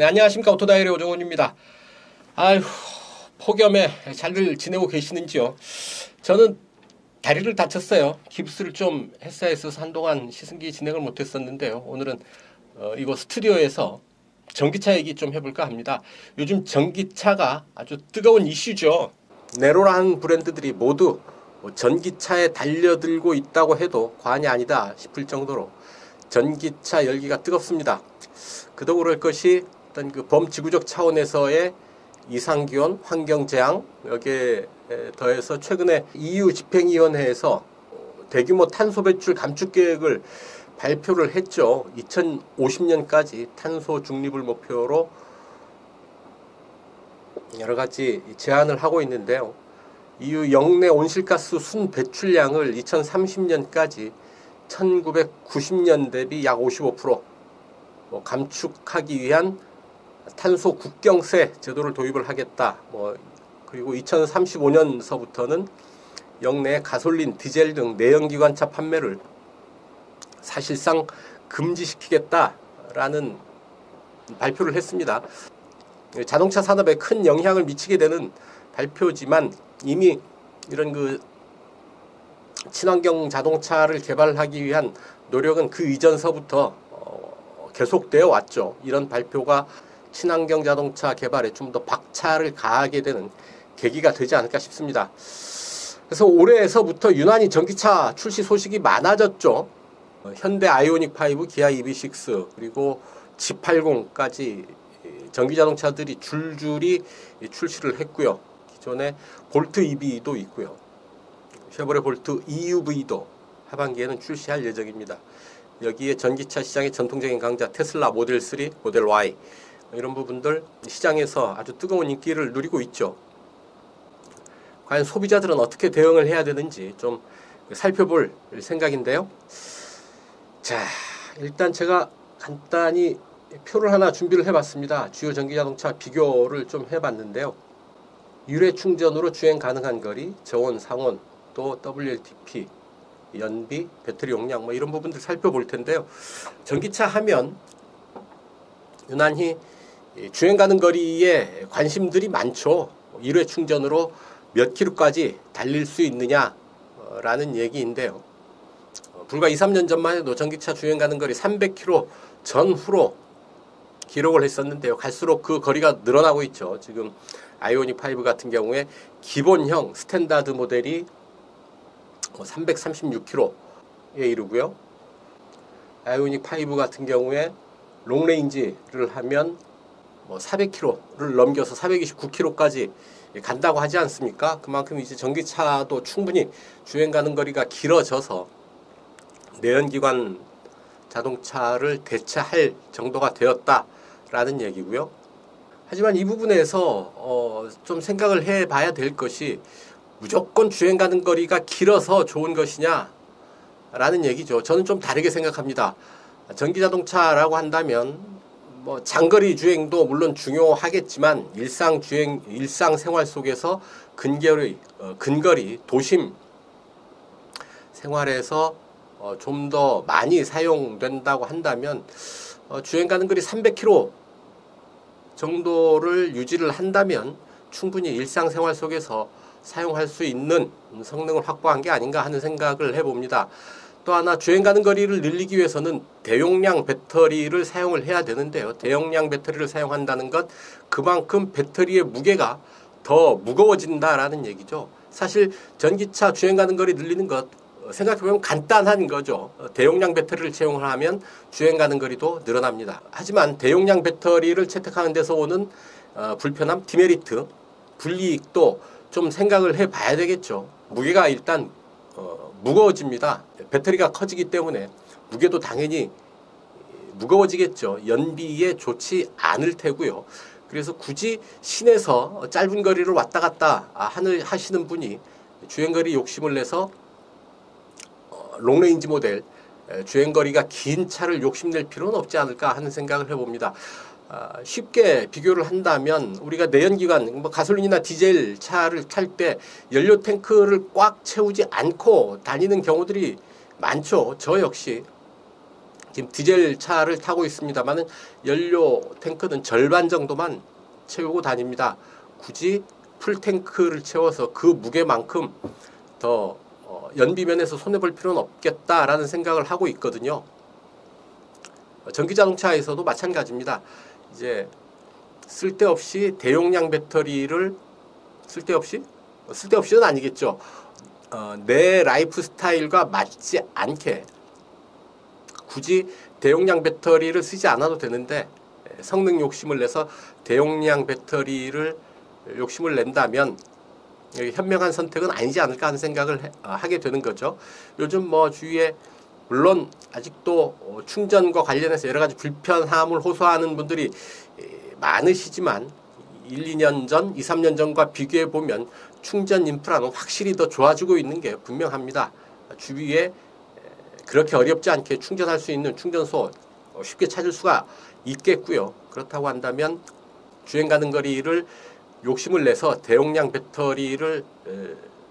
네, 안녕하십니까. 오토다이리 오정훈입니다. 아휴, 폭염에 잘들 지내고 계시는지요? 저는 다리를 다쳤어요. 깁스를 좀 했어야 했어서 한동안 시승기 진행을 못했었는데요. 오늘은 이거 스튜디오에서 전기차 얘기 좀 해볼까 합니다. 요즘 전기차가 아주 뜨거운 이슈죠. 네로라는 브랜드들이 모두 전기차에 달려들고 있다고 해도 과언이 아니다 싶을 정도로 전기차 열기가 뜨겁습니다. 그도 그럴 것이 어떤 그 범지구적 차원에서의 이상기온, 환경재앙, 여기에 더해서 최근에 EU 집행위원회에서 대규모 탄소 배출 감축 계획을 발표를 했죠. 2050년까지 탄소 중립을 목표로 여러 가지 제안을 하고 있는데요. EU 영내 온실가스 순 배출량을 2030년까지 1990년 대비 약 55% 감축하기 위한 탄소 국경세 제도를 도입을 하겠다. 그리고 2035년서부터는 영내 가솔린, 디젤 등 내연기관차 판매를 사실상 금지시키겠다라는 발표를 했습니다. 자동차 산업에 큰 영향을 미치게 되는 발표지만 이미 이런 그 친환경 자동차를 개발하기 위한 노력은 그 이전서부터 계속되어 왔죠. 이런 발표가 친환경 자동차 개발에 좀 더 박차를 가하게 되는 계기가 되지 않을까 싶습니다. 그래서 올해에서부터 유난히 전기차 출시 소식이 많아졌죠. 현대 아이오닉 5, 기아 EV6 그리고 G80까지 전기자동차들이 줄줄이 출시를 했고요. 기존에 볼트 EV도 있고요. 쉐보레 볼트 EUV도 하반기에는 출시할 예정입니다. 여기에 전기차 시장의 전통적인 강자 테슬라 모델 3, 모델 Y 이런 부분들 시장에서 아주 뜨거운 인기를 누리고 있죠. 과연 소비자들은 어떻게 대응을 해야 되는지 좀 살펴볼 생각인데요. 자, 일단 제가 간단히 표를 하나 준비를 해봤습니다. 주요 전기자동차 비교를 좀 해봤는데요. 유례 충전으로 주행 가능한 거리, 저온, 상온, 또 WLTP, 연비, 배터리 용량 이런 부분들 살펴볼 텐데요. 전기차 하면 유난히 주행 가는 거리에 관심들이 많죠. 1회 충전으로 몇 킬로까지 달릴 수 있느냐라는 얘기인데요. 불과 2, 3년 전만 해도 전기차 주행 가는 거리 300km 전후로 기록을 했었는데요. 갈수록 그 거리가 늘어나고 있죠. 지금 아이오닉 5 같은 경우에 기본형 스탠다드 모델이 336km에 이르고요. 아이오닉 5 같은 경우에 롱레인지를 하면 400km를 넘겨서 429km까지 간다고 하지 않습니까? 그만큼 이제 전기차도 충분히 주행 가는 거리가 길어져서 내연기관 자동차를 대체할 정도가 되었다라는 얘기고요. 하지만 이 부분에서 좀 생각을 해봐야 될 것이 무조건 주행 가는 거리가 길어서 좋은 것이냐 라는 얘기죠. 저는 좀 다르게 생각합니다. 전기자동차라고 한다면 장거리 주행도 물론 중요하겠지만 일상생활 속에서 근거리 도심 생활에서 좀 더 많이 사용된다고 한다면 주행 가는 거리 300km 정도를 유지를 한다면 충분히 일상생활 속에서 사용할 수 있는 성능을 확보한 게 아닌가 하는 생각을 해봅니다. 또 하나 주행 가는 거리를 늘리기 위해서는 대용량 배터리를 사용을 해야 되는데요. 대용량 배터리를 사용한다는 것 그만큼 배터리의 무게가 더 무거워진다라는 얘기죠. 사실 전기차 주행 가는 거리 늘리는 것 생각해보면 간단한 거죠. 대용량 배터리를 채용을 하면 주행 가는 거리도 늘어납니다. 하지만 대용량 배터리를 채택하는 데서 오는 불편함, 디메리트, 불이익도 좀 생각을 해봐야 되겠죠. 무게가 일단 무거워집니다. 배터리가 커지기 때문에 무게도 당연히 무거워지겠죠. 연비에 좋지 않을 테고요. 그래서 굳이 시내에서 짧은 거리를 왔다 갔다 하시는 분이 주행거리 욕심을 내서 롱레인지 모델 주행거리가 긴 차를 욕심낼 필요는 없지 않을까 하는 생각을 해봅니다. 쉽게 비교를 한다면 우리가 내연기관 가솔린이나 디젤 차를 탈 때 연료 탱크를 꽉 채우지 않고 다니는 경우들이 많죠. 저 역시 지금 디젤 차를 타고 있습니다만은 연료 탱크는 절반 정도만 채우고 다닙니다. 굳이 풀탱크를 채워서 그 무게만큼 더 연비면에서 손해볼 필요는 없겠다라는 생각을 하고 있거든요. 전기자동차에서도 마찬가지입니다. 이제 쓸데없이 대용량 배터리를 쓸데없이는 아니겠죠. 내 라이프 스타일과 맞지 않게 굳이 대용량 배터리를 쓰지 않아도 되는데 성능 욕심을 내서 대용량 배터리를 욕심을 낸다면 현명한 선택은 아니지 않을까 하는 생각을 하게 되는 거죠. 요즘 뭐 주위에 물론 아직도 충전과 관련해서 여러 가지 불편함을 호소하는 분들이 많으시지만 1, 2년 전, 2, 3년 전과 비교해 보면 충전 인프라는 확실히 더 좋아지고 있는 게 분명합니다. 주위에 그렇게 어렵지 않게 충전할 수 있는 충전소 쉽게 찾을 수가 있겠고요. 그렇다고 한다면 주행 가는 거리를 욕심을 내서 대용량 배터리를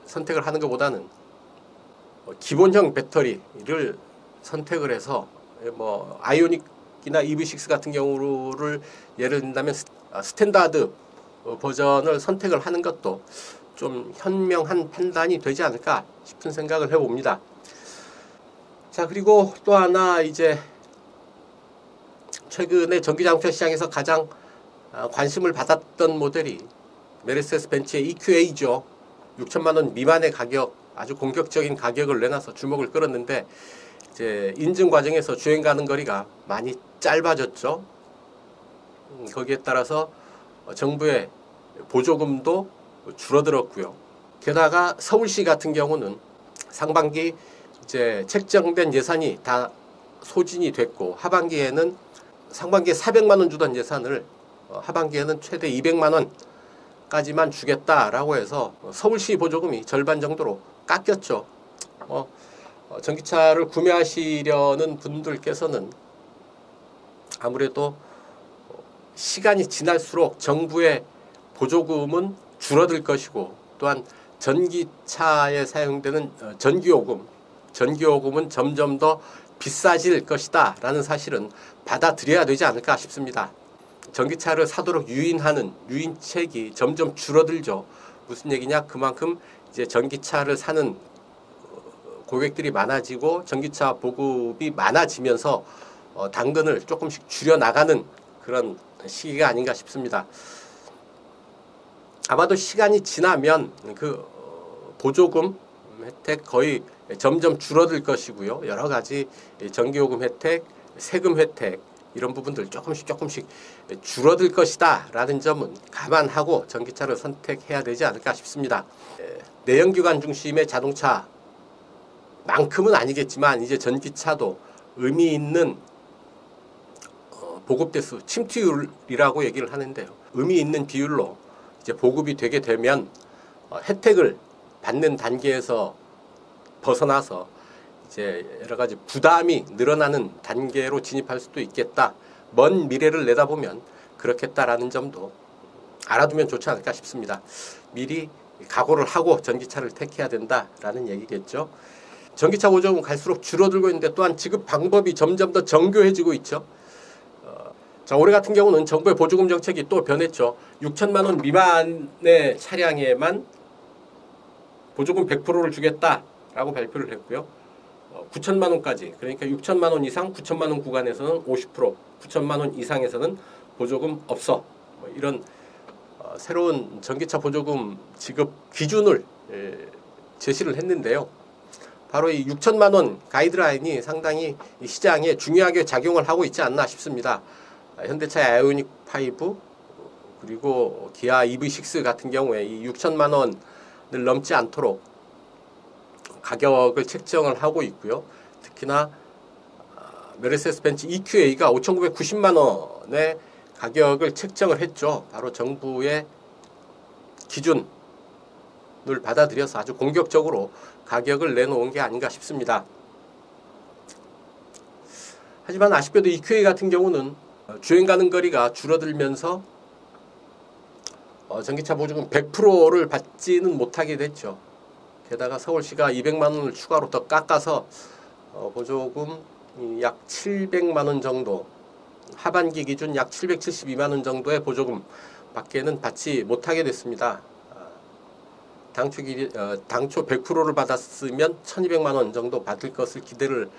선택을 하는 것보다는 기본형 배터리를 선택을 해서 뭐 아이오닉이나 EV6 같은 경우를 예를 든다면 스탠다드 버전을 선택을 하는 것도 좀 현명한 판단이 되지 않을까 싶은 생각을 해봅니다. 자, 그리고 또 하나 이제 최근에 전기자동차 시장에서 가장 관심을 받았던 모델이 메르세데스 벤츠의 EQA죠. 6천만 원 미만의 가격, 아주 공격적인 가격을 내놔서 주목을 끌었는데 이제 인증 과정에서 주행 가는 거리가 많이 짧아졌죠. 거기에 따라서 정부의 보조금도 줄어들었고요. 게다가 서울시 같은 경우는 상반기 이제 책정된 예산이 다 소진이 됐고 하반기에는 상반기에 400만 원 주던 예산을 하반기에는 최대 200만 원까지만 주겠다라고 해서 서울시 보조금이 절반 정도로 깎였죠. 전기차를 구매하시려는 분들께서는 아무래도 시간이 지날수록 정부의 보조금은 줄어들 것이고 또한 전기차에 사용되는 전기요금은 점점 더 비싸질 것이다 라는 사실은 받아들여야 되지 않을까 싶습니다. 전기차를 사도록 유인하는 유인책이 점점 줄어들죠. 무슨 얘기냐? 그만큼 이제 전기차를 사는 고객들이 많아지고 전기차 보급이 많아지면서 당근을 조금씩 줄여나가는 그런 시기가 아닌가 싶습니다. 아마도 시간이 지나면 그 보조금 혜택 거의 점점 줄어들 것이고요. 여러 가지 전기요금 혜택, 세금 혜택 이런 부분들 조금씩 줄어들 것이다 라는 점은 감안하고 전기차를 선택해야 되지 않을까 싶습니다. 내연기관 중심의 자동차 만큼은 아니겠지만 이제 전기차도 의미 있는 보급대수 침투율이라고 얘기를 하는데요. 의미 있는 비율로 이제 보급이 되게 되면 혜택을 받는 단계에서 벗어나서 이제 여러 가지 부담이 늘어나는 단계로 진입할 수도 있겠다. 먼 미래를 내다보면 그렇겠다라는 점도 알아두면 좋지 않을까 싶습니다. 미리 각오를 하고 전기차를 택해야 된다라는 얘기겠죠. 전기차 보조금 갈수록 줄어들고 있는데 또한 지급 방법이 점점 더 정교해지고 있죠. 자, 올해 같은 경우는 정부의 보조금 정책이 또 변했죠. 6천만 원 미만의 차량에만 보조금 100%를 주겠다라고 발표를 했고요. 9천만 원까지, 그러니까 6천만 원 이상 9천만 원 구간에서는 50%, 9천만 원 이상에서는 보조금 없어. 이런 새로운 전기차 보조금 지급 기준을 제시를 했는데요. 바로 이 6천만 원 가이드라인이 상당히 이 시장에 중요하게 작용을 하고 있지 않나 싶습니다. 현대차의 아이오닉 5 그리고 기아 EV6 같은 경우에 이 6천만 원을 넘지 않도록 가격을 책정을 하고 있고요. 특히나 메르세데스 벤츠 EQA가 5,990만 원의 가격을 책정을 했죠. 바로 정부의 기준을 받아들여서 아주 공격적으로 가격을 내놓은 게 아닌가 싶습니다. 하지만 아쉽게도 EQA 같은 경우는 주행 가는 거리가 줄어들면서 전기차 보조금 100%를 받지는 못하게 됐죠. 게다가 서울시가 200만 원을 추가로 더 깎아서 보조금 약 700만 원 정도, 하반기 기준 약 772만 원 정도의 보조금 밖에는 받지 못하게 됐습니다. 당초 100%를 받았으면 1200만 원 정도 받을 것을 기대를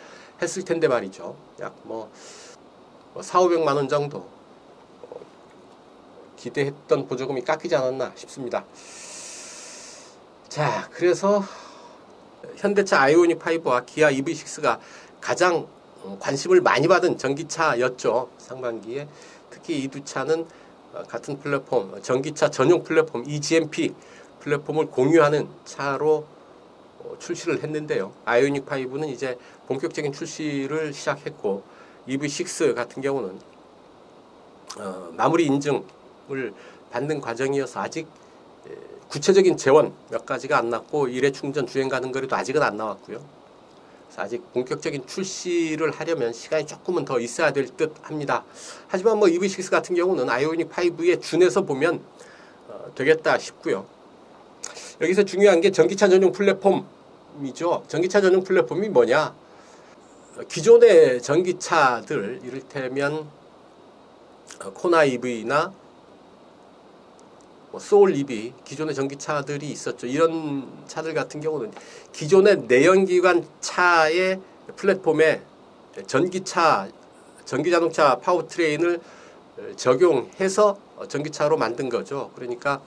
했을 텐데 말이죠. 약 4,500만 원 정도 기대했던 보조금이 깎이지 않았나 싶습니다. 자, 그래서 현대차 아이오닉 5와 기아 EV6가 가장 관심을 많이 받은 전기차였죠. 상반기에. 특히 이 두 차는 같은 플랫폼, 전기차 전용 플랫폼 eGMP 플랫폼을 공유하는 차로 출시를 했는데요. 아이오닉 5는 이제 본격적인 출시를 시작했고, EV6 같은 경우는 마무리 인증을 받는 과정이어서 아직 구체적인 재원 몇 가지가 안 났고, 일회 충전 주행 가는 거리도 아직은 안 나왔고요. 그래서 아직 본격적인 출시를 하려면 시간이 조금은 더 있어야 될 듯 합니다. 하지만 EV6 같은 경우는 아이오닉 5에 준해서 보면 되겠다 싶고요. 여기서 중요한 게 전기차 전용 플랫폼이죠. 전기차 전용 플랫폼이 뭐냐? 기존의 전기차들, 이를테면 코나 EV나 소울 EV, 기존의 전기차들이 있었죠. 이런 차들 같은 경우는 기존의 내연기관 차의 플랫폼에 전기자동차 파워트레인을 적용해서 전기차로 만든 거죠. 그러니까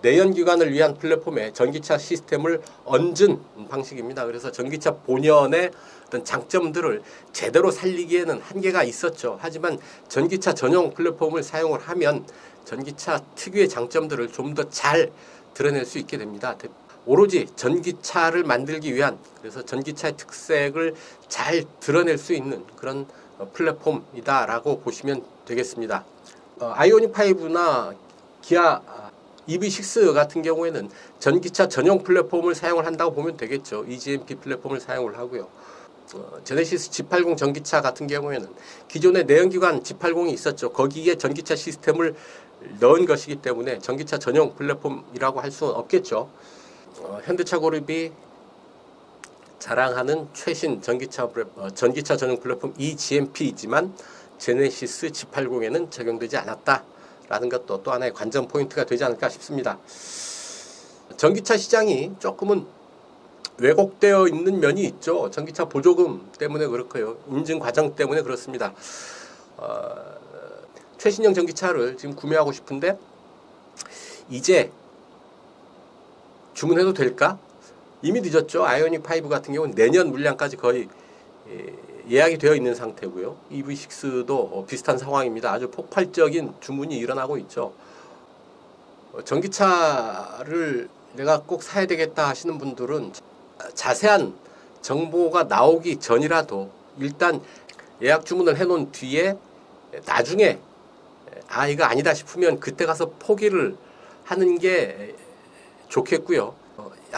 내연기관을 위한 플랫폼에 전기차 시스템을 얹은 방식입니다. 그래서 전기차 본연의 어떤 장점들을 제대로 살리기에는 한계가 있었죠. 하지만 전기차 전용 플랫폼을 사용을 하면 전기차 특유의 장점들을 좀 더 잘 드러낼 수 있게 됩니다. 오로지 전기차를 만들기 위한, 그래서 전기차의 특색을 잘 드러낼 수 있는 그런 플랫폼이다라고 보시면 되겠습니다. 아이오닉 5나 기아 EV6 같은 경우에는 전기차 전용 플랫폼을 사용을 한다고 보면 되겠죠. eGMP 플랫폼을 사용을 하고요. 제네시스 G80 전기차 같은 경우에는 기존의 내연기관 G80이 있었죠. 거기에 전기차 시스템을 넣은 것이기 때문에 전기차 전용 플랫폼이라고 할 수는 없겠죠. 현대차 그룹이 자랑하는 최신 전기차 전용 플랫폼 eGMP이지만 제네시스 G80에는 적용되지 않았다라는 것도 또 하나의 관전 포인트가 되지 않을까 싶습니다. 전기차 시장이 조금은 왜곡되어 있는 면이 있죠. 전기차 보조금 때문에 그렇고요. 인증 과정 때문에 그렇습니다. 최신형 전기차를 지금 구매하고 싶은데 이제 주문해도 될까? 이미 늦었죠. 아이오닉 5 같은 경우는 내년 물량까지 거의 예약이 되어 있는 상태고요. EV6도 비슷한 상황입니다. 아주 폭발적인 주문이 일어나고 있죠. 전기차를 내가 꼭 사야 되겠다 하시는 분들은 자세한 정보가 나오기 전이라도 일단 예약 주문을 해놓은 뒤에 나중에 이거 아니다 싶으면 그때 가서 포기를 하는 게 좋겠고요.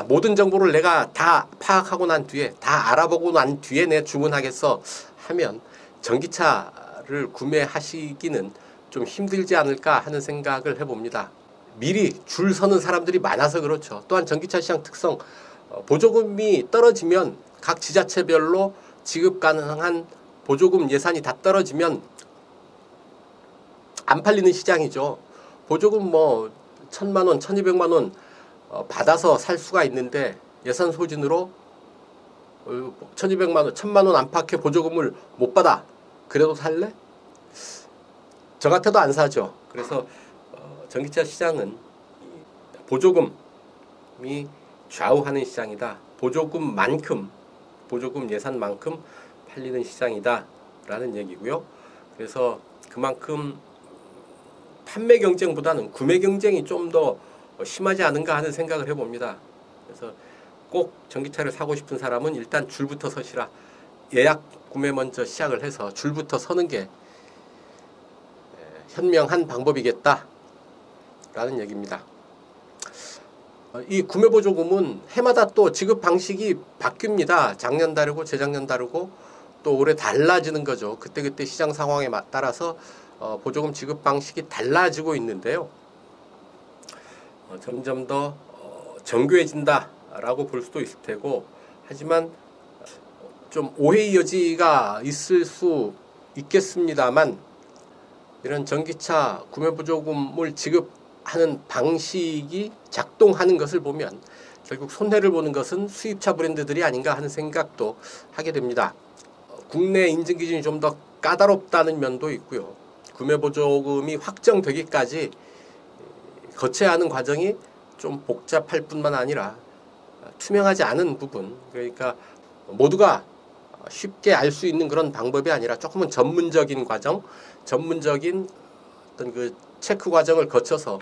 모든 정보를 내가 다 파악하고 난 뒤에, 다 알아보고 난 뒤에 내 주문하겠어 하면 전기차를 구매하시기는 좀 힘들지 않을까 하는 생각을 해봅니다. 미리 줄 서는 사람들이 많아서 그렇죠. 또한 전기차 시장 특성, 보조금이 떨어지면 각 지자체별로 지급 가능한 보조금 예산이 다 떨어지면 안 팔리는 시장이죠. 보조금 1,000만 원, 1,200만 원 받아서 살 수가 있는데 예산 소진으로 1,200만 원, 1,000만 원 안팎의 보조금을 못 받아. 그래도 살래? 저 같아도 안 사죠. 그래서 전기차 시장은 보조금이 좌우하는 시장이다. 보조금 예산만큼 팔리는 시장이다 라는 얘기고요. 그래서 그만큼 판매 경쟁보다는 구매 경쟁이 좀 더 심하지 않은가 하는 생각을 해봅니다. 그래서 꼭 전기차를 사고 싶은 사람은 일단 줄부터 서시라. 예약 구매 먼저 시작을 해서 줄부터 서는 게 현명한 방법이겠다 라는 얘기입니다. 이 구매보조금은 해마다 또 지급 방식이 바뀝니다. 작년 다르고 재작년 다르고 또 올해 달라지는 거죠. 그때그때 시장 상황에 따라서 보조금 지급 방식이 달라지고 있는데요. 점점 더 정교해진다 라고 볼 수도 있을 테고, 하지만 좀 오해의 여지가 있을 수 있겠습니다만 이런 전기차 구매보조금을 지급하는 방식이 작동하는 것을 보면 결국 손해를 보는 것은 수입차 브랜드들이 아닌가 하는 생각도 하게 됩니다. 국내 인증 기준이 좀 더 까다롭다는 면도 있고요. 구매보조금이 확정되기까지 거쳐야 하는 과정이 좀 복잡할 뿐만 아니라 투명하지 않은 부분, 그러니까 모두가 쉽게 알 수 있는 그런 방법이 아니라 조금은 전문적인 과정, 전문적인 어떤 그 체크 과정을 거쳐서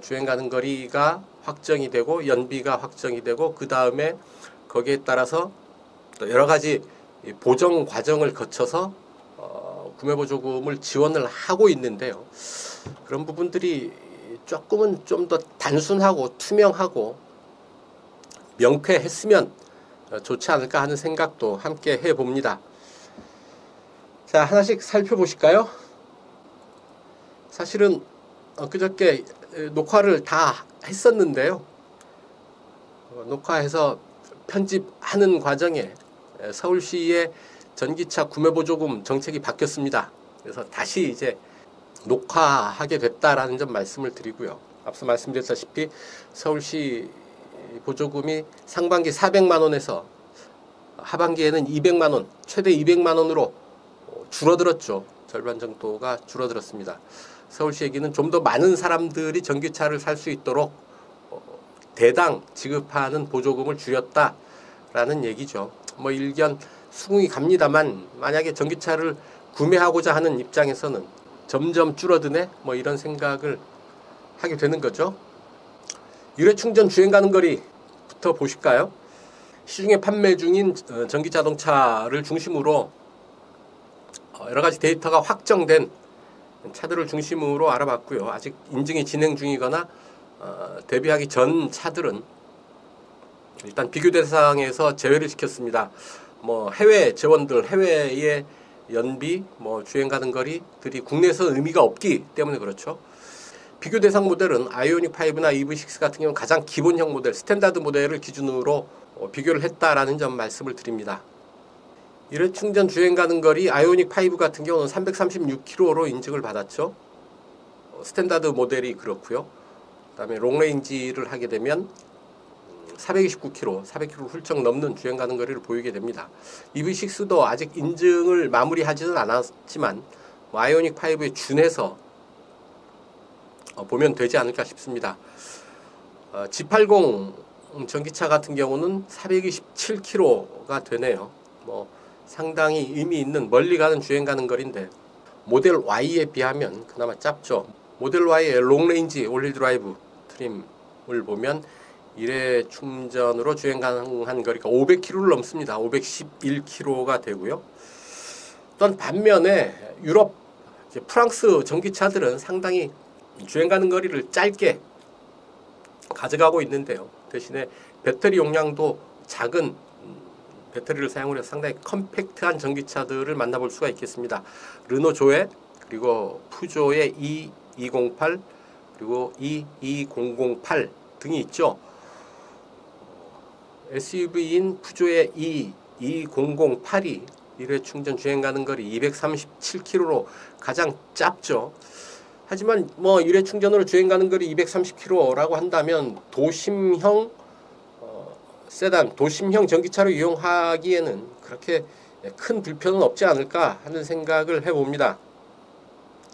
주행 가는 거리가 확정이 되고 연비가 확정이 되고 그 다음에 거기에 따라서 또 여러 가지 보정 과정을 거쳐서 구매보조금을 지원을 하고 있는데요. 그런 부분들이 조금은 좀 더 단순하고 투명하고 명쾌했으면 좋지 않을까 하는 생각도 함께 해봅니다. 자, 하나씩 살펴보실까요? 사실은 그저께 녹화를 다 했었는데요. 녹화해서 편집하는 과정에 서울시의 전기차 구매보조금 정책이 바뀌었습니다. 그래서 다시 이제 녹화하게 됐다라는 점 말씀을 드리고요. 앞서 말씀드렸다시피 서울시 보조금이 상반기 400만 원에서 하반기에는 200만 원, 최대 200만 원으로 줄어들었죠. 절반 정도가 줄어들었습니다. 서울시에게는 좀 더 많은 사람들이 전기차를 살 수 있도록 대당 지급하는 보조금을 줄였다라는 얘기죠. 뭐 일견 수긍이 갑니다만 만약에 전기차를 구매하고자 하는 입장에서는 점점 줄어드네 뭐 이런 생각을 하게 되는 거죠. 유례충전 주행 가는 거리부터 보실까요? 시중에 판매 중인 전기자동차를 중심으로 여러 가지 데이터가 확정된 차들을 중심으로 알아봤고요. 아직 인증이 진행 중이거나 대비하기 전 차들은 일단 비교 대상에서 제외를 시켰습니다. 뭐 해외 재원들, 해외의 연비, 뭐 주행 가는 거리들이 국내에서 의미가 없기 때문에 그렇죠. 비교 대상 모델은 아이오닉 5나 EV6 같은 경우는 가장 기본형 모델, 스탠다드 모델을 기준으로 비교를 했다라는 점 말씀을 드립니다. 일회 충전 주행 가는 거리 아이오닉 5 같은 경우는 336km로 인증을 받았죠. 스탠다드 모델이 그렇고요. 그다음에 롱레인지를 하게 되면 429km, 400km 훌쩍 넘는 주행 가는 거리를 보이게 됩니다. EV6도 아직 인증을 마무리하지는 않았지만 아이오닉 5에 준해서 보면 되지 않을까 싶습니다. G80 전기차 같은 경우는 427km가 되네요. 뭐 상당히 의미 있는 멀리 가는 주행 가는 거리인데 모델 Y에 비하면 그나마 짧죠. 모델 Y의 롱레인지 올릴 드라이브 트림을 보면 1회 충전으로 주행 가능한 거리가 500km를 넘습니다. 511km가 되고요. 또한 반면에 유럽, 프랑스 전기차들은 상당히 주행 가는 거리를 짧게 가져가고 있는데요. 대신에 배터리 용량도 작은 배터리를 사용해서 상당히 컴팩트한 전기차들을 만나볼 수가 있겠습니다. 르노 조에, 그리고 푸조의 E208, 그리고 E2008 등이 있죠. SUV인 푸조의 E2008이 1회 충전 주행 가는 거리 237km로 가장 짧죠. 하지만 뭐 1회 충전으로 주행 가는 거리 230km라고 한다면 도심형 세단, 도심형 전기차를 이용하기에는 그렇게 큰 불편은 없지 않을까 하는 생각을 해봅니다.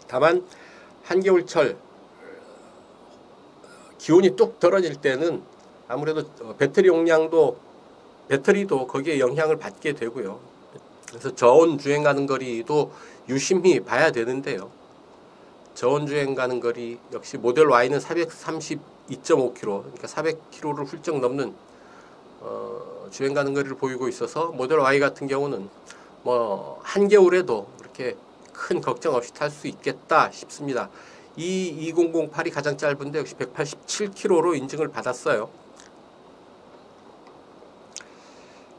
다만 한겨울철 기온이 뚝 떨어질 때는 아무래도 배터리 용량도 배터리도 거기에 영향을 받게 되고요. 그래서 저온 주행 가는 거리도 유심히 봐야 되는데요. 저온 주행 가는 거리 역시 모델 Y는 432.5km, 그러니까 400km를 훌쩍 넘는 주행 가는 거리를 보이고 있어서 모델 Y 같은 경우는 뭐 한겨울에도 그렇게 큰 걱정 없이 탈 수 있겠다 싶습니다. 이 2008이 가장 짧은데 역시 187km로 인증을 받았어요.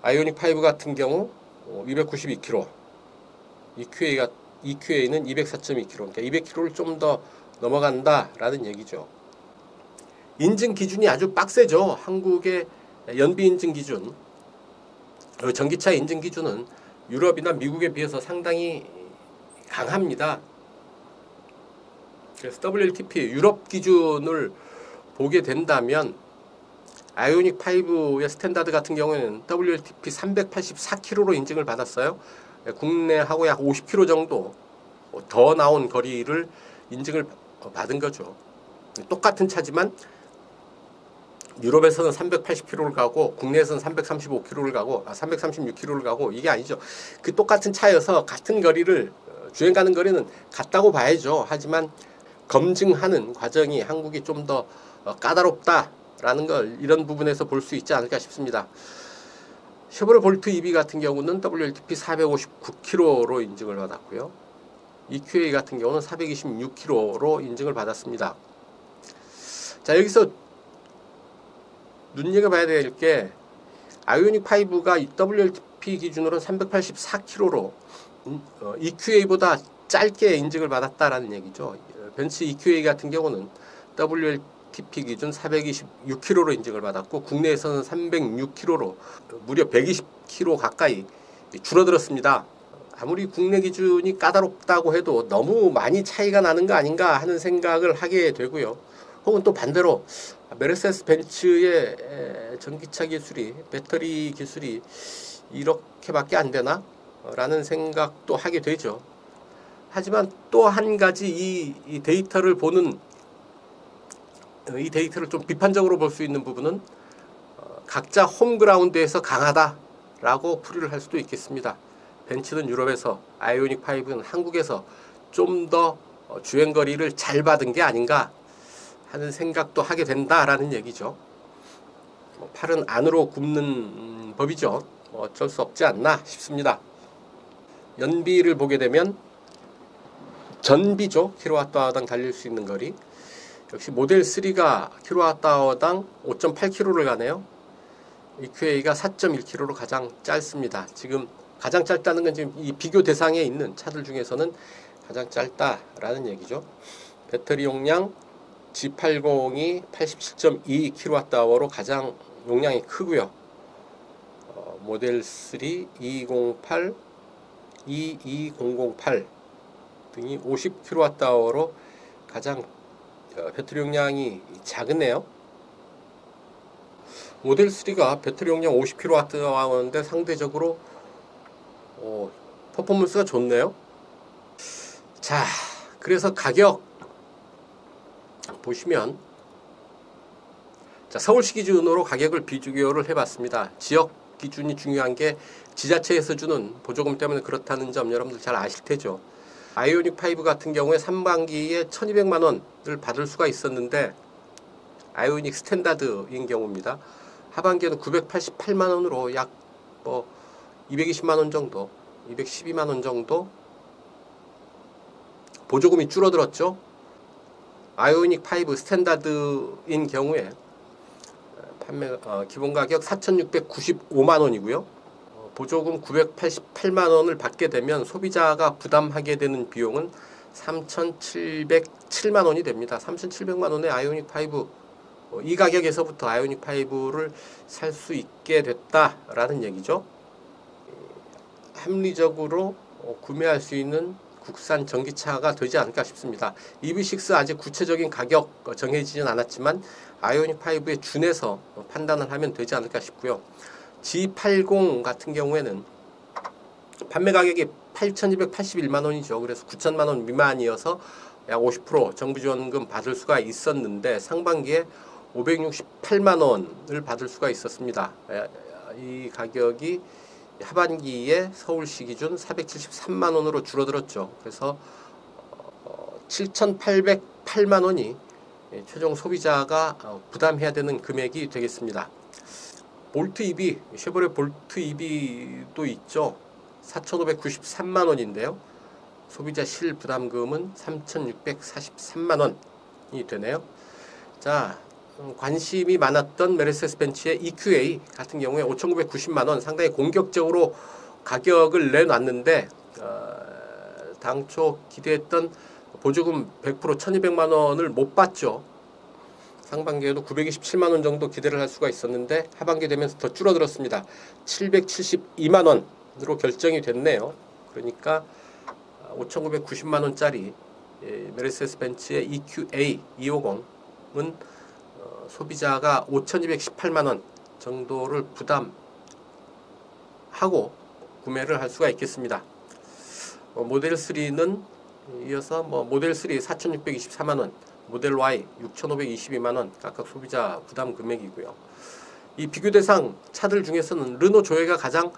아이오닉 5 같은 경우 292km, EQA는 204.2km, 그러니까 200km를 좀 더 넘어간다라는 얘기죠. 인증 기준이 아주 빡세죠. 한국의 연비 인증 기준 전기차 인증 기준은 유럽이나 미국에 비해서 상당히 강합니다. 그래서 WLTP 유럽 기준을 보게 된다면 아이오닉 5의 스탠다드 같은 경우에는 WLTP 384km로 인증을 받았어요. 국내하고 약 50km 정도 더 나온 거리를 인증을 받은 거죠. 똑같은 차지만 유럽에서는 380km를 가고 국내에서는 335km를 가고 336km를 가고 이게 아니죠. 그 똑같은 차여서 같은 거리를 주행 가는 거리는 같다고 봐야죠. 하지만 검증하는 과정이 한국이 좀 더 까다롭다라는 걸 이런 부분에서 볼 수 있지 않을까 싶습니다. 쉐보레 볼트 EV 같은 경우는 WLTP 459km로 인증을 받았고요. EQA 같은 경우는 426km로 인증을 받았습니다. 자, 여기서 눈여겨봐야 될 게 아이오닉 5가 WLTP 기준으로는 384km로 EQA보다 짧게 인증을 받았다라는 얘기죠. 벤츠 EQA 같은 경우는 WLTP 기준 426km로 인증을 받았고 국내에서는 306km로 무려 120km 가까이 줄어들었습니다. 아무리 국내 기준이 까다롭다고 해도 너무 많이 차이가 나는 거 아닌가 하는 생각을 하게 되고요. 혹은 또 반대로 메르세데스 벤츠의 전기차 기술이, 배터리 기술이 이렇게밖에 안 되나? 라는 생각도 하게 되죠. 하지만 또 한 가지 이 데이터를 보는, 이 데이터를 좀 비판적으로 볼 수 있는 부분은 각자 홈그라운드에서 강하다라고 풀이를 할 수도 있겠습니다. 벤츠는 유럽에서, 아이오닉 5는 한국에서 좀 더 주행거리를 잘 받은 게 아닌가 하는 생각도 하게 된다라는 얘기죠. 팔은 안으로 굽는 법이죠. 어쩔 수 없지 않나 싶습니다. 연비를 보게 되면 전비죠. 킬로와트아워당 달릴 수 있는 거리. 역시 모델 3가 킬로와트아워당 5.8km를 가네요. EQA가 4.1km로 가장 짧습니다. 지금 가장 짧다는 건 지금 이 비교 대상에 있는 차들 중에서는 가장 짧다라는 얘기죠. 배터리 용량 G80이 87.2kWh로 가장 용량이 크고요. 모델 3 208, 22008 등이 50kWh로 가장 배터리 용량이 작으네요. 모델 3가 배터리 용량 50kWh인데 상대적으로 퍼포먼스가 좋네요. 자, 그래서 가격 보시면, 자, 서울시 기준으로 가격을 비교를 해봤습니다. 지역 기준이 중요한 게 지자체에서 주는 보조금 때문에 그렇다는 점 여러분들 잘 아실 테죠. 아이오닉 5 같은 경우에 상반기에 1200만 원을 받을 수가 있었는데, 아이오닉 스탠다드인 경우입니다. 하반기에는 988만 원으로 약 220만 원 정도, 212만 원 정도 보조금이 줄어들었죠. 아이오닉 5 스탠다드인 경우에 기본 가격 4,695만 원이고요. 보조금 988만 원을 받게 되면 소비자가 부담하게 되는 비용은 3,707만 원이 됩니다. 3,700만 원에 아이오닉 5, 이 가격에서부터 아이오닉 5를 살 수 있게 됐다라는 얘기죠. 합리적으로 구매할 수 있는 국산 전기차가 되지 않을까 싶습니다. EV6 아직 구체적인 가격 정해지진 않았지만 아이오닉 5에 준해서 판단을 하면 되지 않을까 싶고요. G80 같은 경우에는 판매 가격이 8,281만 원이죠. 그래서 9천만 원 미만이어서 약 50% 정부 지원금 받을 수가 있었는데 상반기에 568만 원을 받을 수가 있었습니다. 이 가격이 하반기에 서울시 기준 473만 원으로 줄어들었죠. 그래서 7,808만 원이 최종 소비자가 부담해야 되는 금액이 되겠습니다. 볼트 EV, 쉐보레 볼트 EV도 있죠. 4,593만 원인데요. 소비자 실부담금은 3,643만 원이 되네요. 자, 관심이 많았던 메르세데스 벤츠의 EQA 같은 경우에 5,990만 원, 상당히 공격적으로 가격을 내놨는데 당초 기대했던 보조금 100% 1,200만 원을 못 받죠. 상반기에도 927만 원 정도 기대를 할 수가 있었는데 하반기 되면서 더 줄어들었습니다. 772만 원으로 결정이 됐네요. 그러니까 5,990만 원짜리 메르세데스 벤츠의 EQA 250은 소비자가 5,218만 원 정도를 부담하고 구매를 할 수가 있겠습니다. 모델 3는 이어서 모델 3 4,624만 원, 모델 Y 6,522만 원 각각 소비자 부담 금액이고요. 이 비교 대상 차들 중에서는 르노 조에가 가장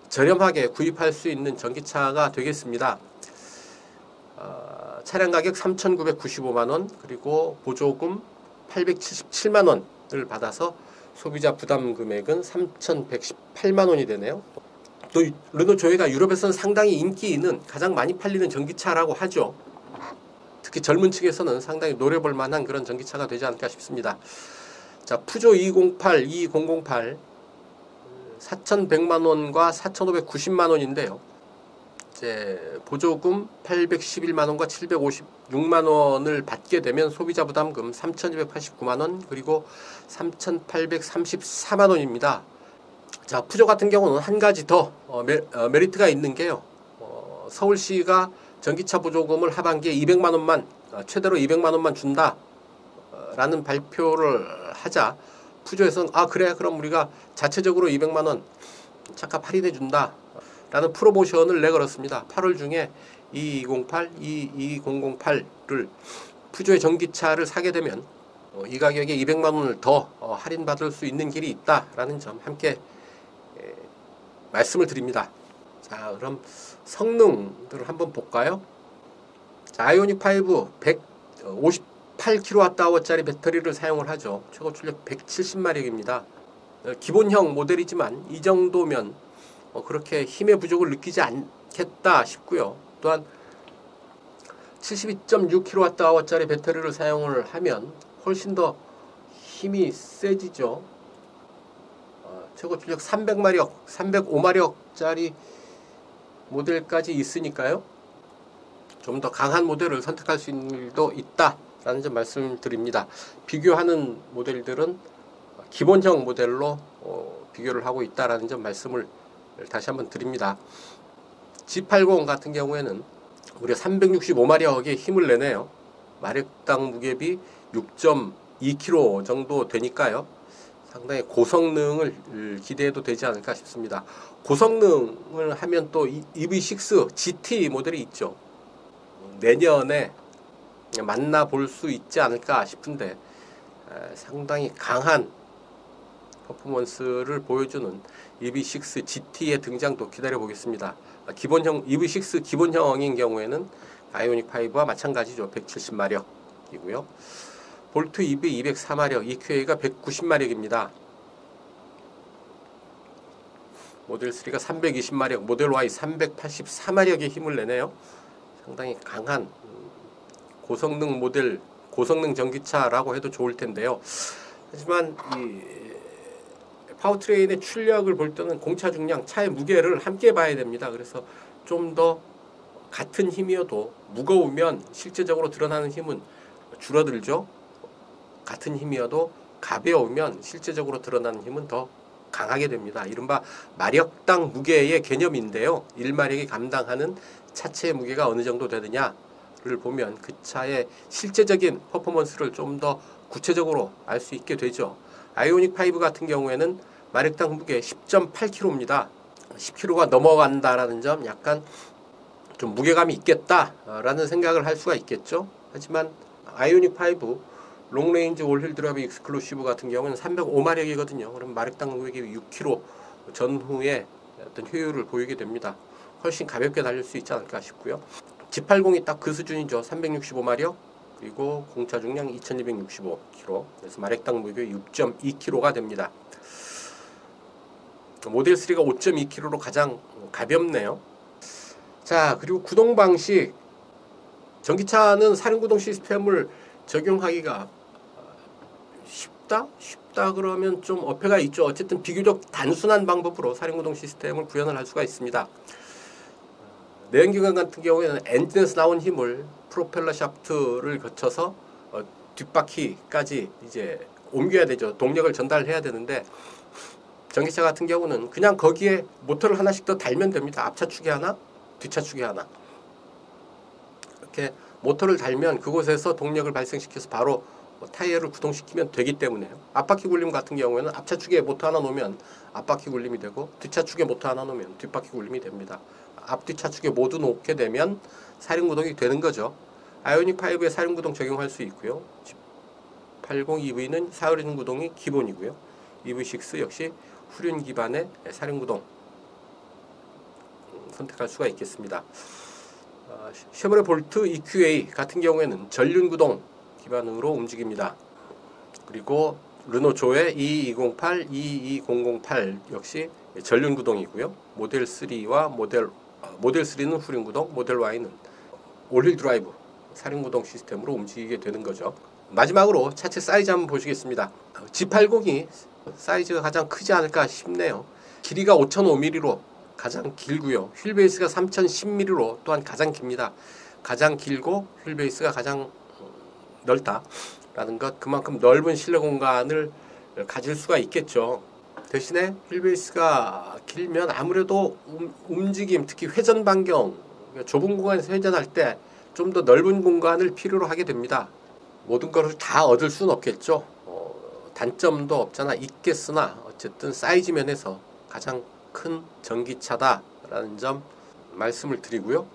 저렴하게 구입할 수 있는 전기차가 되겠습니다. 차량 가격 3,995만 원, 그리고 보조금 877만 원을 받아서 소비자 부담 금액은 3,118만 원이 되네요. 또 르노 조에가 유럽에서는 상당히 인기 있는, 가장 많이 팔리는 전기차라고 하죠. 특히 젊은 층에서는 상당히 노려볼 만한 그런 전기차가 되지 않을까 싶습니다. 자, 푸조 208, 2008 4,100만 원과 4,590만 원인데요. 이제 보조금 811만 원과 756만 원을 받게 되면 소비자 부담금 3,289만 원, 그리고 3,834만 원입니다. 자, 푸조 같은 경우는 한 가지 더 메리트가 있는 게요. 서울시가 전기차 보조금을 하반기에 200만 원만, 최대로 200만 원만 준다 라는 발표를 하자 푸조에서는 그래, 그럼 우리가 자체적으로 200만 원 차값 할인해 준다 라는 프로모션을 내걸었습니다. 8월 중에 2208, 22008를 푸조의 전기차를 사게 되면 이 가격에 200만 원을 더 할인받을 수 있는 길이 있다라는 점 함께 말씀을 드립니다. 자, 그럼 성능들을 한번 볼까요? 자, 아이오닉 5 158kWh짜리 배터리를 사용을 하죠. 최고 출력 170마력입니다. 기본형 모델이지만 이 정도면 그렇게 힘의 부족을 느끼지 않겠다 싶고요. 또한 72.6kWh짜리 배터리를 사용을 하면 훨씬 더 힘이 세지죠. 최고 출력 300마력, 305마력짜리 모델까지 있으니까요. 좀 더 강한 모델을 선택할 수 있는 일도 있다라는 점 말씀드립니다. 비교하는 모델들은 기본형 모델로 비교를 하고 있다라는 점 말씀을 다시 한번 드립니다. G80 같은 경우에는 무려 365마력의 힘을 내네요. 마력당 무게비 6.2kg 정도 되니까요. 상당히 고성능을 기대해도 되지 않을까 싶습니다. 고성능을 하면 또 EV6 GT 모델이 있죠. 내년에 만나볼 수 있지 않을까 싶은데 상당히 강한 퍼포먼스를 보여주는 EV6 GT의 등장도 기다려 보겠습니다. 기본형 EV6 기본형인 경우에는 아이오닉 5와 마찬가지죠. 170마력이고요. 볼트 EV 204마력, EQA가 190마력입니다. 모델 3가 320마력, 모델 Y 384마력의 힘을 내네요. 상당히 강한 고성능 모델, 고성능 전기차라고 해도 좋을 텐데요. 하지만 이 파워트레인의 출력을 볼 때는 공차 중량, 차의 무게를 함께 봐야 됩니다. 그래서 좀 더 같은 힘이어도 무거우면 실제적으로 드러나는 힘은 줄어들죠. 같은 힘이어도 가벼우면 실제적으로 드러나는 힘은 더 강하게 됩니다. 이른바 마력당 무게의 개념인데요. 1마력이 감당하는 차체의 무게가 어느 정도 되느냐를 보면 그 차의 실제적인 퍼포먼스를 좀 더 구체적으로 알 수 있게 되죠. 아이오닉 5 같은 경우에는 마력당 무게 10.8kg입니다. 10kg가 넘어간다라는 점 약간 좀 무게감이 있겠다라는 생각을 할 수가 있겠죠. 하지만 아이오닉 5 롱레인지 올힐 드라이브 익스클루시브 같은 경우는 305마력이거든요. 그럼 마력당 무게가 6kg 전후에 어떤 효율을 보이게 됩니다. 훨씬 가볍게 달릴 수 있지 않을까 싶고요. G80이 딱 그 수준이죠. 365마력, 그리고 공차 중량 2265kg, 그래서 마력당 무게 6.2kg가 됩니다. 모델 3가 5.2kg로 가장 가볍네요. 자, 그리고 구동 방식. 전기차는 사륜구동 시스템을 적용하기가 쉽다 그러면 좀 어폐가 있죠. 어쨌든 비교적 단순한 방법으로 사륜구동 시스템을 구현을 할 수가 있습니다. 내연기관 같은 경우에는 엔진에서 나온 힘을 프로펠러 샤프트를 거쳐서 뒷바퀴까지 이제 옮겨야 되죠. 동력을 전달해야 되는데 전기차 같은 경우는 그냥 거기에 모터를 하나씩 더 달면 됩니다. 앞차축에 하나, 뒷차축에 하나. 이렇게 모터를 달면 그곳에서 동력을 발생시켜서 바로 타이어를 구동시키면 되기 때문에요. 앞바퀴 굴림 같은 경우에는 앞차축에 모터 하나 놓으면 앞바퀴 굴림이 되고 뒷차축에 모터 하나 놓으면 뒷바퀴 굴림이 됩니다. 앞뒤차축에 모두 놓게 되면 사륜구동이 되는 거죠. 아이오닉5에 사륜구동 적용할 수 있고요. 80 EV는 사륜구동이 기본이고요. EV6 역시 후륜 기반의 사륜구동 선택할 수가 있겠습니다. 쉐보레 볼트 EQA 같은 경우에는 전륜구동 기반으로 움직입니다. 그리고 르노 조의 E208, E2008 역시 전륜구동이고요. 모델 3와 모델 3는 후륜구동, 모델 Y는 올휠 드라이브 사륜구동 시스템으로 움직이게 되는 거죠. 마지막으로 차체 사이즈 한번 보시겠습니다. G80이 사이즈가 가장 크지 않을까 싶네요. 길이가 5005mm로 가장 길고요. 휠베이스가 3010mm로 또한 가장 깁니다. 가장 길고 휠베이스가 가장 넓다라는 것, 그만큼 넓은 실내 공간을 가질 수가 있겠죠. 대신에 휠베이스가 길면 아무래도 움직임, 특히 회전 반경, 좁은 공간에서 회전할 때 좀 더 넓은 공간을 필요로 하게 됩니다. 모든 것을 다 얻을 수는 없겠죠. 단점도 없잖아 있겠으나 어쨌든 사이즈 면에서 가장 큰 전기차다라는 점 말씀을 드리고요.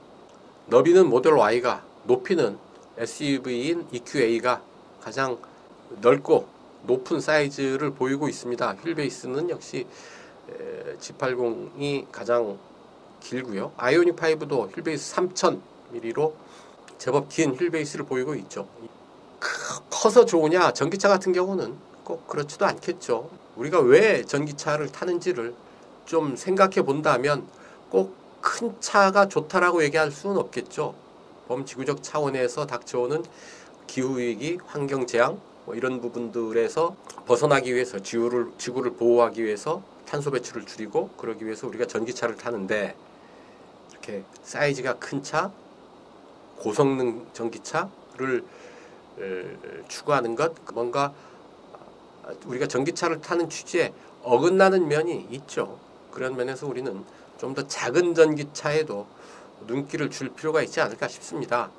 너비는 모델 Y가, 높이는 SUV인 EQA가 가장 넓고 높은 사이즈를 보이고 있습니다. 휠베이스는 역시 G80이 가장 길고요. 아이오닉5도 휠베이스 3000mm로 제법 긴 휠베이스를 보이고 있죠. 커서 좋으냐? 전기차 같은 경우는 꼭 그렇지도 않겠죠. 우리가 왜 전기차를 타는지를 좀 생각해 본다면 꼭 큰 차가 좋다라고 얘기할 수는 없겠죠. 범지구적 차원에서 닥쳐오는 기후위기, 환경재앙 이런 부분들에서 벗어나기 위해서 지구를 보호하기 위해서 탄소 배출을 줄이고 그러기 위해서 우리가 전기차를 타는데 이렇게 사이즈가 큰 차, 고성능 전기차를 추구하는 것, 뭔가 우리가 전기차를 타는 취지에 어긋나는 면이 있죠. 그런 면에서 우리는 좀 더 작은 전기차에도 눈길을 줄 필요가 있지 않을까 싶습니다.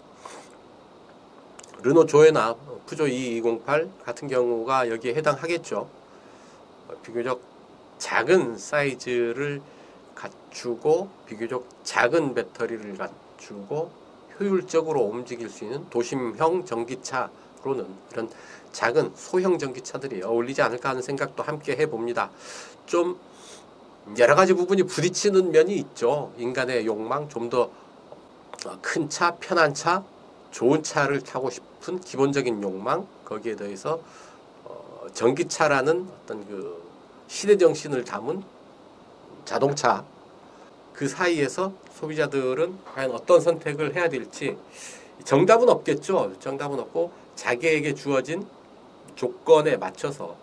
르노 조에나 푸조 E208 같은 경우가 여기에 해당하겠죠. 비교적 작은 사이즈를 갖추고 비교적 작은 배터리를 갖추고 효율적으로 움직일 수 있는 도심형 전기차로는 이런 작은 소형 전기차들이 어울리지 않을까 하는 생각도 함께 해봅니다. 좀 여러 가지 부분이 부딪히는 면이 있죠. 인간의 욕망, 좀 더 큰 차, 편한 차, 좋은 차를 타고 싶은 기본적인 욕망, 거기에 더해서 전기차라는 어떤 그 시대 정신을 담은 자동차, 그 사이에서 소비자들은 과연 어떤 선택을 해야 될지 정답은 없겠죠. 정답은 없고 자기에게 주어진 조건에 맞춰서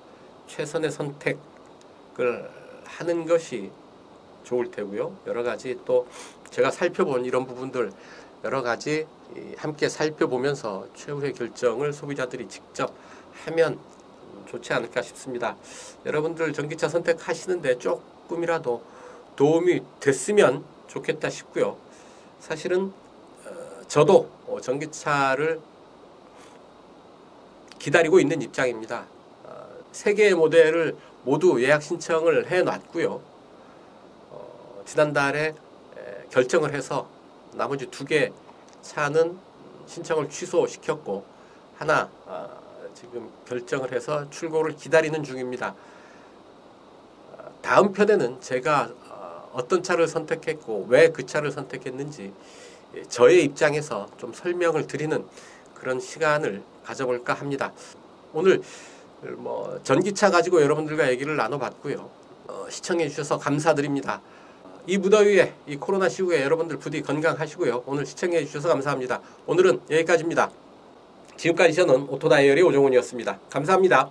최선의 선택을 하는 것이 좋을 테고요. 여러 가지 또 제가 살펴본 이런 부분들 여러 가지 함께 살펴보면서 최후의 결정을 소비자들이 직접 하면 좋지 않을까 싶습니다. 여러분들 전기차 선택하시는데 조금이라도 도움이 됐으면 좋겠다 싶고요. 사실은 저도 전기차를 기다리고 있는 입장입니다. 3개의 모델을 모두 예약 신청을 해놨고요. 지난달에 결정을 해서 나머지 2개 차는 신청을 취소시켰고 하나 지금 결정을 해서 출고를 기다리는 중입니다. 다음 편에는 제가 어떤 차를 선택했고 왜 그 차를 선택했는지 저의 입장에서 좀 설명을 드리는 그런 시간을 가져볼까 합니다. 오늘 전기차 가지고 여러분들과 얘기를 나눠봤고요. 시청해 주셔서 감사드립니다. 이 무더위에, 이 코로나 시국에 여러분들 부디 건강하시고요. 오늘 시청해 주셔서 감사합니다. 오늘은 여기까지입니다. 지금까지 저는 오토다이어리 오종훈이었습니다. 감사합니다.